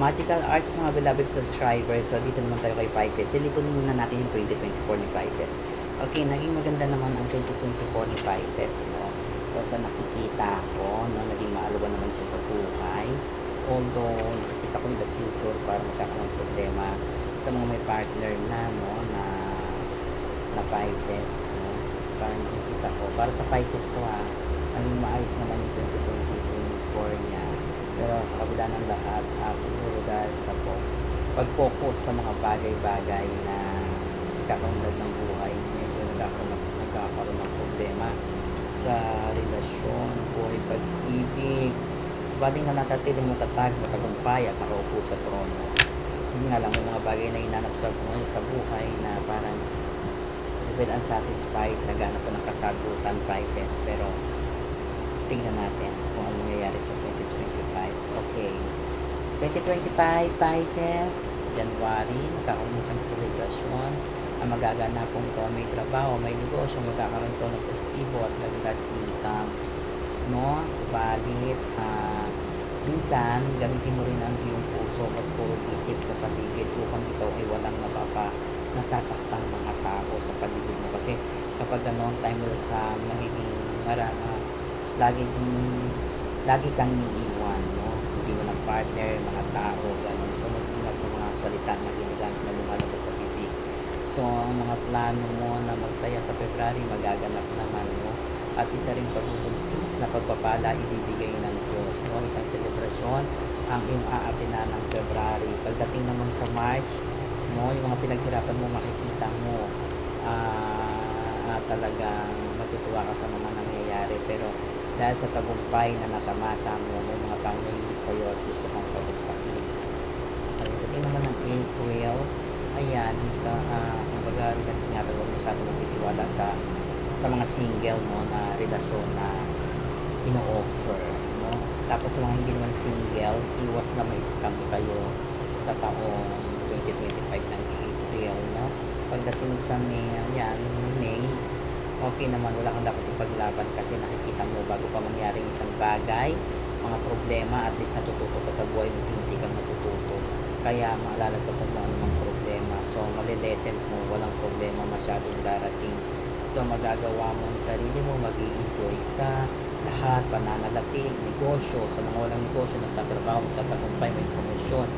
Magical Arts mga beloved subscribers. So dito naman tayo kay Pisces. Silipin muna natin yung 2024 ni Pisces. Okay, naging maganda naman ang 2024 ni Pisces. No? So sa nakikita ko, no, naging maaluwa naman siya sa buhay. Although nakikita ko in the future para magkakaroon ng problema sa mga may partner na, no, na Pisces. No? Parang nakikita ko. Para sa Pisces to naging maayos naman yung 2024 niya. Pero sa kabila ng lahat, siguro dahil sa pag-focus sa mga bagay-bagay na nagkakaunlad ng buhay, medyo nagkakaroon ng problema sa relasyon, buhay, pag-ibig. Sabaling na natatiling matatag, matagumpay at nakaupo sa trono. Hindi nga lang may mga bagay na hinanap sa buhay na parang even unsatisfied, naghanap po ng kasagutan, Pisces, pero tingnan natin kung ano nangyayari sa 2025. Okay. 2025, Pisces, January, magkakaroon isang celebration. Ang magaganap po ito, may trabaho, may negosyo, magkakaroon ito ng positibo at dagdag income. No? Subalit, minsan, gamitin mo rin ang iyong puso at puro isip sa paligid upang ikaw ay walang nasasaktang mga tao sa paligid mo. Kasi kapag ganoon, time will come, magiging lagi kang iiwan, no? Hindi mo ng partner, mga tao, gano'n. So, mag-ingat sa mga salita na ginagamit na lumalabas sa bibig. So, ang mga plano mo na magsaya sa February, magaganap naman, no? At isa rin pagbubuntis na pagpapala ibibigay ng Diyos, no? Isang selebrasyon ang iyong aatinan ng February. Pagdating naman sa March, no? Yung mga pinaghirapan mo, makikita mo, talagang matutuwa ka sa mga nangyayari. Pero dahil sa tagumpay na natamasa mo, may mga taong naiingit sa iyo at gusto kang pabagsakin. Pagdating naman ng April, ayan, kumbaga, huwag masyadong magtitiwala sa mga single, no, na relasyon na ino-offer, no. Tapos sa mga hindi naman single, iwas na may scam kayo sa taong 2025 ng April, no. Pagdating sa May, ayan, May, okay naman, wala kang dapat ipaglaban kasi nakikita mo bago pa mangyaring isang bagay, mga problema, at least natututo ka sa buhay, hindi kang natututo. Kaya malalagpasan mo anumang problema. So, malilesen mo, walang problema masyadong darating. So, magagawa mo ang sarili mo, mag-i-enjoy ka, lahat, pananalapi, negosyo, sa mga walang negosyo, nagtatrabaho, magtatagumpay, may promosyon.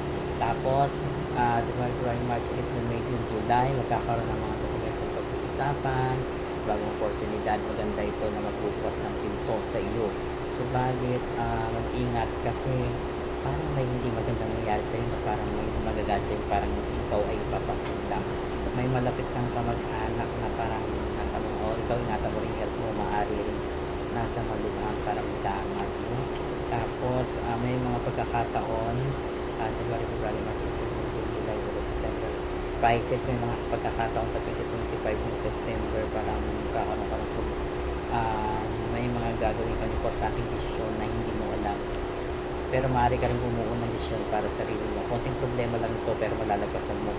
Tapos, January, March, April, May, June, July, magkakaroon ng mga dokumentong pag-uusapan, bagong oportunidad, maganda ito na magbubukas ng pinto sa iyo. Subalit, mag-ingat kasi parang may hindi magandang nangyari sa iyo, parang may magagat sa iyo, parang ikaw ay ipapakita. May malapit kang kamag-anak na parang nasa mo, ikaw ingatan mo rin health mo, maaari rin nasa malubhang karamdaman. No? Tapos, may mga pagkakataon, January, February, March, April, May, July, August, September. Pisces, may mga pagkakataon sa 2025 ng September, parang magkakaroon ka ng may mga gagawin kang importanteng desisyon na hindi mo alam. Pero maaari ka rin bumuo ng desisyon para sa sarili mo. Konting problema lang ito pero malalagpasan mo.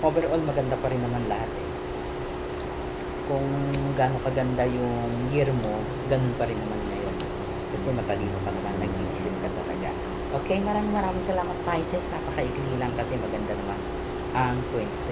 Overall, maganda pa rin naman lahat eh. Kung gaano kaganda yung year mo, ganun pa rin naman ngayon. Kasi matalino ka naman, nag-iisip ka talaga. Okay, maraming salamat Pisces. Napakaigli lang kasi maganda naman ang 20.